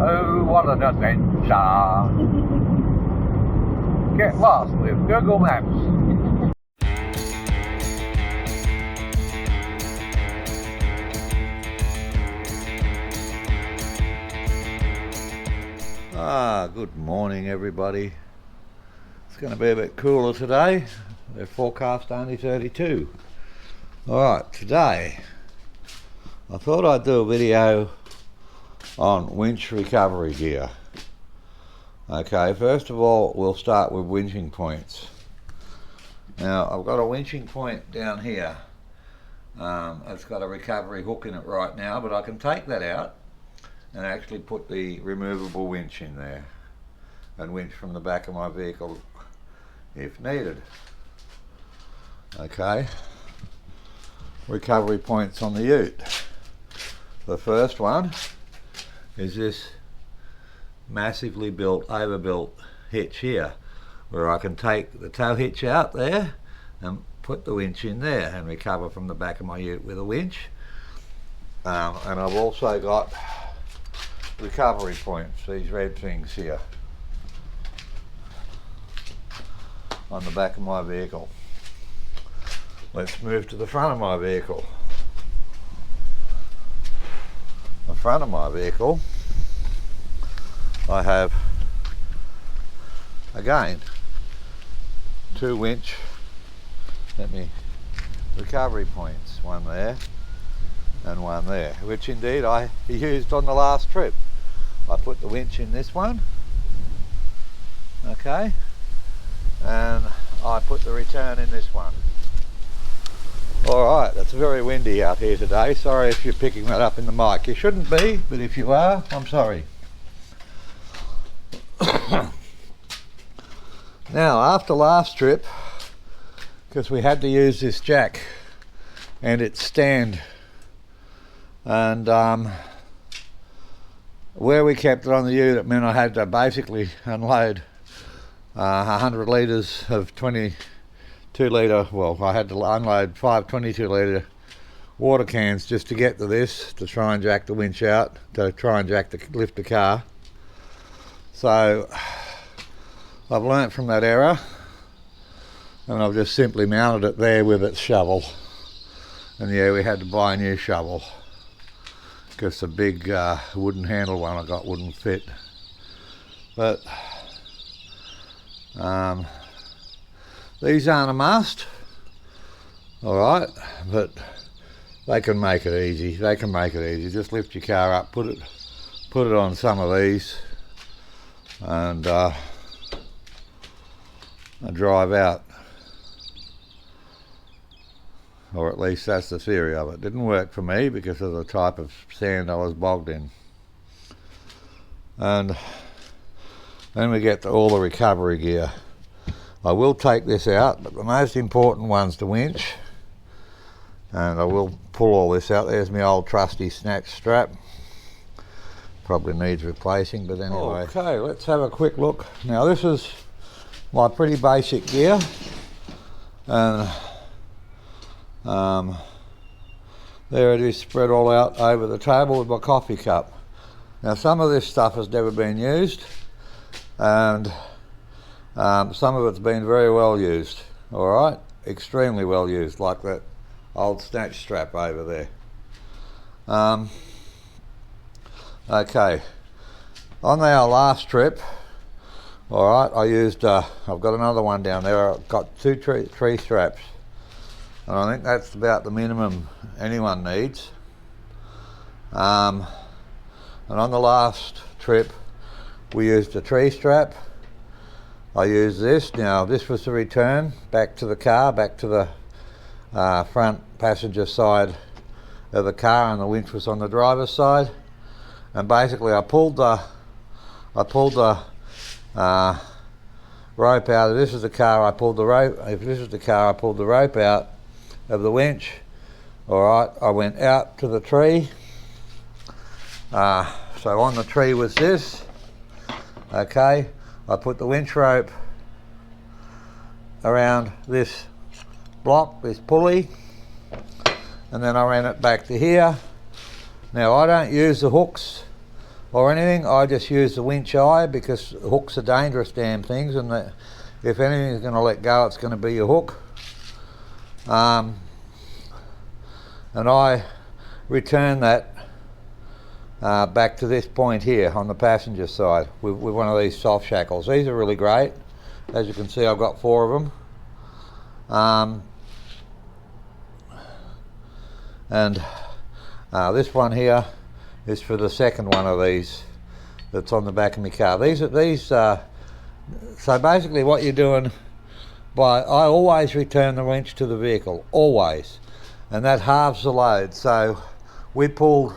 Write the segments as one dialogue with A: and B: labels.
A: Oh, what an adventure! Get lost with Google Maps. Good morning everybody. It's going to be a bit cooler today. They're forecast only 32. Alright, today I thought I'd do a video on winch recovery gear. Okay, first of all we'll start with winching points. Now I've got a winching point down here. It's got a recovery hook in it right now, but I can take that out and actually put the removable winch in there and winch from the back of my vehicle if needed. Okay, recovery points on the ute. The first one is this massively overbuilt hitch here, where I can take the tow hitch out there and put the winch in there and recover from the back of my ute with a winch. And I've also got recovery points, these red things here on the back of my vehicle. Let's move to the front of my vehicle. The front of my vehicle, I have again two winch recovery points, one there and one there, which indeed I used on the last trip. I put the winch in this one, okay, and I put the return in this one. Alright, it's very windy out here today. Sorry if you're picking that up in the mic. You shouldn't be, but if you are, I'm sorry. Now, after last trip, because we had to use this jack and its stand, and where we kept it on the ute, it meant I had to basically unload 100 litres of 22 litre, well, I had to unload 5 22 litre water cans just to get to this, to try and jack the winch out, to try and lift the car. So I've learnt from that error, and I've just simply mounted it there with its shovel. And yeah, we had to buy a new shovel because the big wooden handle one I got wouldn't fit. But these aren't a must, alright, but they can make it easy. They can make it easy. Just lift your car up, put it on some of these, and drive out. Or at least that's the theory of it. Didn't work for me because of the type of sand I was bogged in. And then we get to all the recovery gear. I will take this out, but the most important one's the winch. And I will pull all this out. There's my old trusty snatch strap. Probably needs replacing, but anyway. Okay, let's have a quick look. Now this is my pretty basic gear. And there it is, spread all out over the table with my coffee cup. Now some of this stuff has never been used, and some of it's been very well used, alright, extremely well used, like that old snatch strap over there. Okay, on our last trip, alright, I used, I've got another one down there, I've got two tree straps. And I think that's about the minimum anyone needs. And on the last trip, we used a tree strap. I used this. Now, this was the return back to the car, back to the front passenger side of the car, and the winch was on the driver's side. And basically, I pulled the rope out. If this is the car, I pulled the rope. If this is the car, I pulled the rope out of the winch. Alright, I went out to the tree. So on the tree was this. Okay, I put the winch rope around this block, this pulley, and then I ran it back to here. Now I don't use the hooks or anything, I just use the winch eye, because hooks are dangerous damn things, and if anything's going to let go, it's going to be your hook. And I return that back to this point here on the passenger side with one of these soft shackles. These are really great. As you can see, I've got 4 of them. And this one here is for the second one of these that's on the back of my car. So basically what you're doing, I always return the winch to the vehicle, always, and that halves the load. So we pulled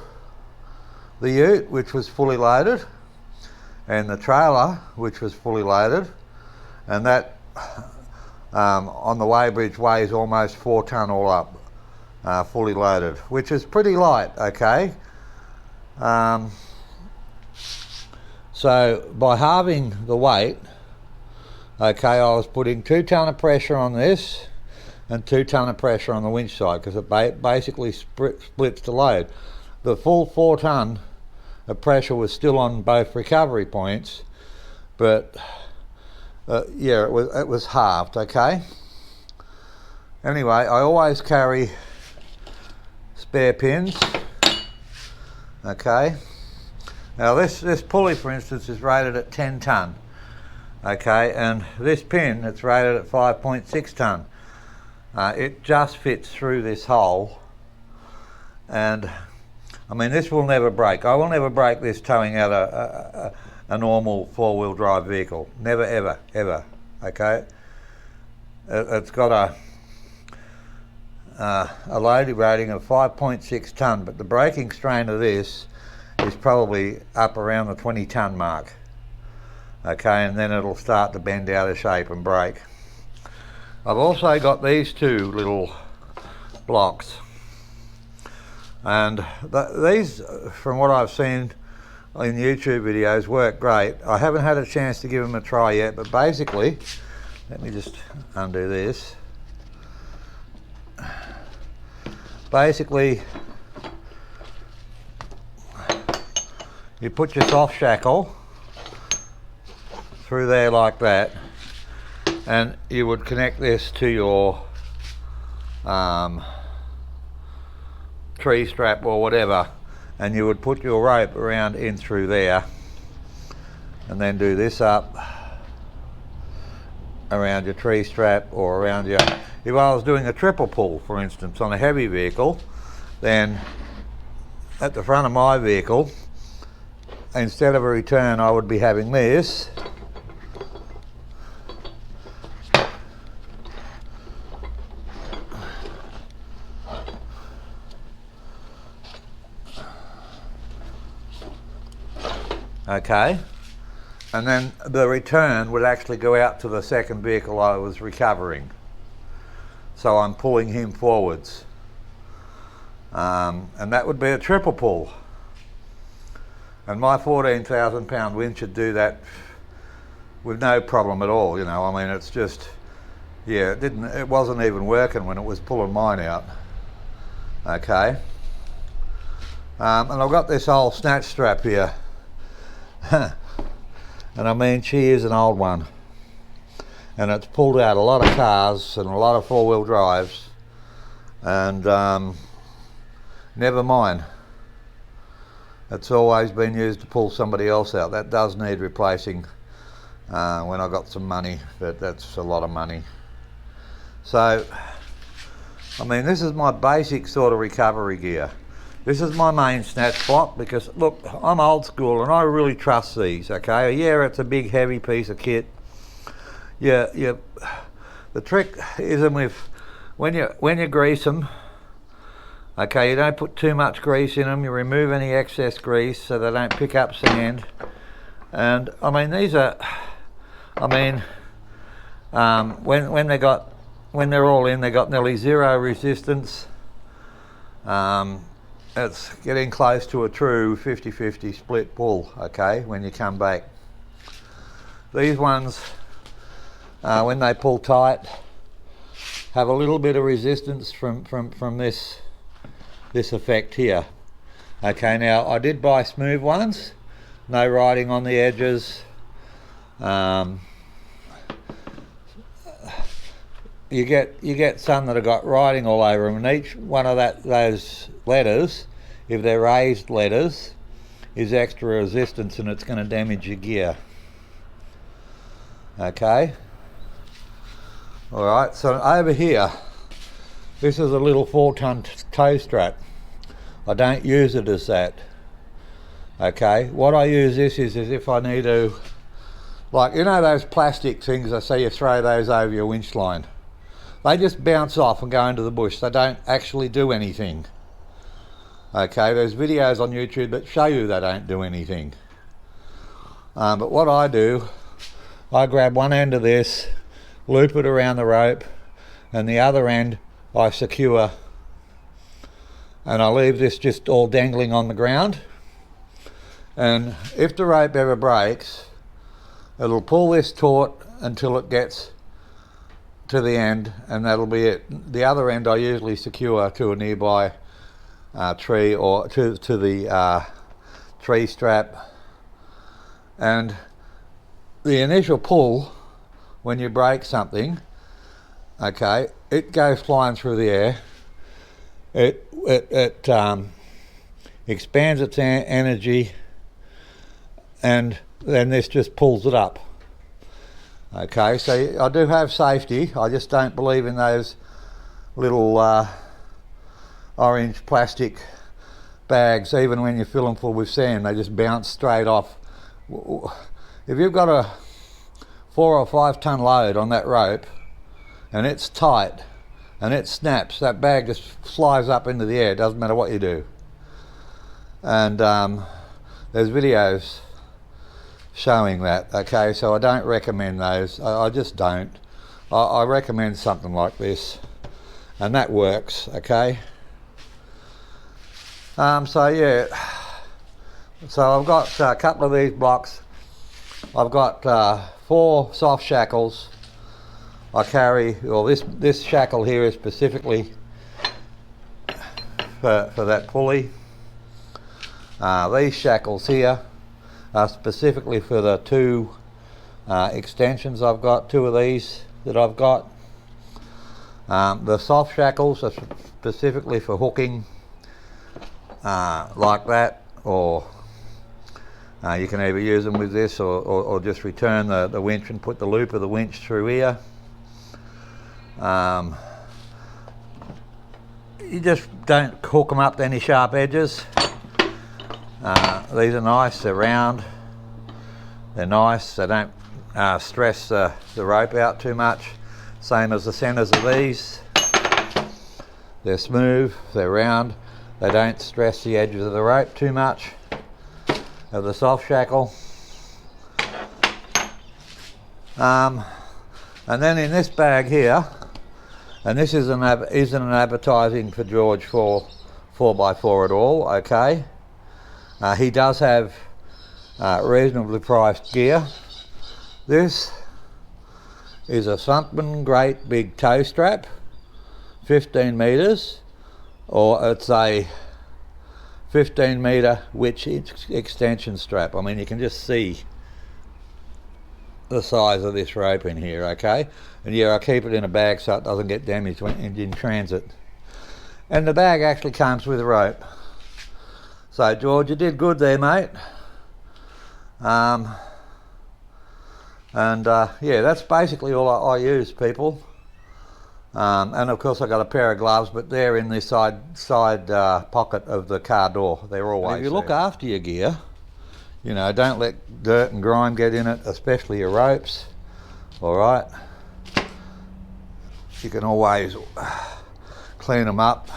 A: the ute, which was fully loaded, and the trailer, which was fully loaded, and that on the weighbridge weighs almost 4 tonne all up, fully loaded, which is pretty light, okay. So by halving the weight, okay, I was putting 2 tonne of pressure on this and 2 tonne of pressure on the winch side, because it basically splits the load. The full 4 tonne of pressure was still on both recovery points, but yeah, it was halved, okay. Anyway, I always carry spare pins, okay. Now this pulley, for instance, is rated at 10 tonne, okay, and this pin, it's rated at 5.6 tonne. It just fits through this hole, and I mean, this will never break. I will never break this towing out a normal 4-wheel drive vehicle. Never, ever, ever, okay. It's got a loading rating of 5.6 tonne, but the braking strain of this is probably up around the 20 tonne mark, okay, and then it'll start to bend out of shape and break. I've also got these 2 little blocks, and these, from what I've seen in YouTube videos, work great. I haven't had a chance to give them a try yet, but basically, let me just undo this. Basically, you put your soft shackle through there like that, and you would connect this to your tree strap or whatever, and you would put your rope around in through there, and then do this up around your tree strap or around your... If I was doing a triple pull, for instance, on a heavy vehicle, then at the front of my vehicle, instead of a return, I would be having this. Okay, and then the return would actually go out to the second vehicle I was recovering. So I'm pulling him forwards. And that would be a triple pull. And my 14,000 pound winch should do that with no problem at all, you know. I mean, it's just, yeah, it wasn't even working when it was pulling mine out. Okay. And I've got this old snatch strap here. And I mean, she is an old one. And it's pulled out a lot of cars and a lot of 4-wheel drives. And never mind. It's always been used to pull somebody else out. That does need replacing when I got some money, but that's a lot of money. So, I mean, this is my basic sort of recovery gear. This is my main snatch spot, because look, I'm old school and I really trust these, okay? Yeah, it's a big heavy piece of kit. Yeah, the trick is when you grease them, okay, you don't put too much grease in them, you remove any excess grease so they don't pick up sand. And I mean, these are, I mean, when they're all in, they got nearly 0 resistance. It's getting close to a true 50-50 split pull, okay, when you come back. These ones, when they pull tight, have a little bit of resistance from this effect here. Okay, now I did buy smooth ones, no writing on the edges. You get some that have got writing all over them, and each one of those letters, if they're raised letters, is extra resistance, and it's going to damage your gear. Okay. All right. So over here, this is a little 4-ton toe strap. I don't use it as that. Okay. What I use this is if I need to, like, you know those plastic things I say you throw those over your winch line. They just bounce off and go into the bush. They don't actually do anything. Okay, there's videos on YouTube that show you they don't do anything. But what I do, I grab one end of this, loop it around the rope, and the other end I secure, and I leave this just all dangling on the ground. And if the rope ever breaks, it'll pull this taut until it gets to the end, and that'll be it. The other end I usually secure to a nearby tree, or to the tree strap. And the initial pull, when you break something, okay, it goes flying through the air. It expands its energy, and then this just pulls it up. Okay, so I do have safety. I just don't believe in those little orange plastic bags. Even when you fill them full with sand, they just bounce straight off. If you've got a 4 or 5 ton load on that rope and it's tight and it snaps, that bag just flies up into the air. It doesn't matter what you do. And there's videos showing that. Okay, so I don't recommend those. I just don't. I recommend something like this, and that works. Okay. So yeah, so I've got a couple of these blocks. I've got 4 soft shackles. I carry, well, this shackle here is specifically for that pulley. These shackles here are specifically for the 2 extensions. I've got 2 of these that I've got. The soft shackles are specifically for hooking like that, or you can either use them with this or just return the winch and put the loop of the winch through here. You just don't hook them up to any sharp edges. These are nice, they're round, they're nice, they don't stress the rope out too much. Same as the centers of these. They're smooth, they're round, they don't stress the edges of the rope too much, of the soft shackle. And then in this bag here, and this isn't an advertising for George for 4x4 at all, okay? He does have reasonably priced gear. This is a something great big toe strap, 15 meters, or it's a 15 meter witch extension strap. I mean, you can just see the size of this rope in here, okay? And yeah, I keep it in a bag so it doesn't get damaged when in transit. And the bag actually comes with a rope. So George, you did good there, mate. Yeah, that's basically all I use, people. And of course I got a pair of gloves, but they're in the side pocket of the car door. They're always there. If you look after your gear, you know, don't let dirt and grime get in it, especially your ropes. All right. You can always clean them up.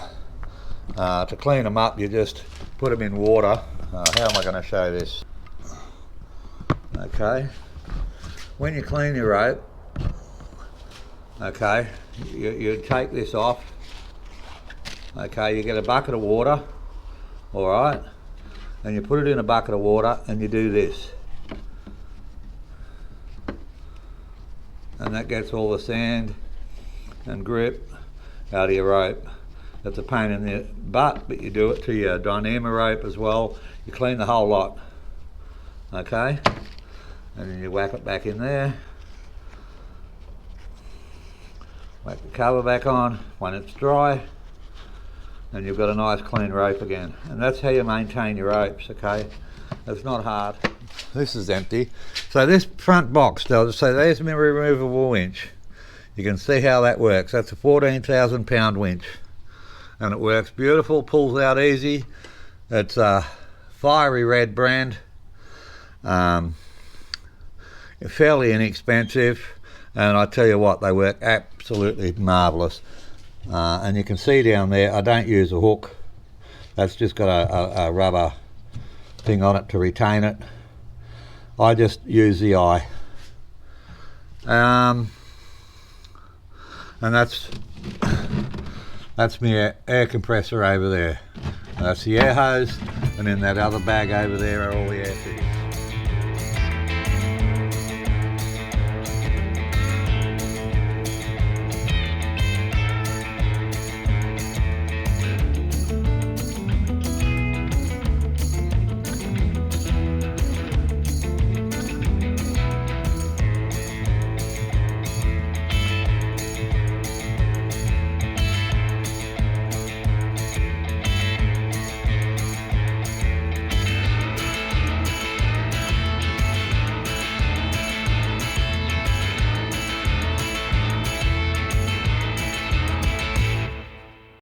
A: To clean them up, you just put them in water. How am I going to show this? Okay. When you clean your rope, okay, you take this off. Okay, you get a bucket of water, all right, and you put it in a bucket of water and you do this. And that gets all the sand and grip out of your rope. That's a pain in the butt, but you do it to your dynamo rope as well. You clean the whole lot. okay, and then you whack it back in there, whack the cover back on when it's dry, and you've got a nice clean rope again. And that's how you maintain your ropes, okay? It's not hard. This is empty. So this front box does, so there's my removable winch. You can see how that works. That's a 14,000 pound winch. And it works beautiful, pulls out easy. It's a fiery red brand. Fairly inexpensive. And I tell you what, they work absolutely marvellous. And you can see down there, I don't use a hook. That's just got a rubber thing on it to retain it. I just use the eye. And that's my air compressor over there. That's the air hose, and in that other bag over there are all the air fittings.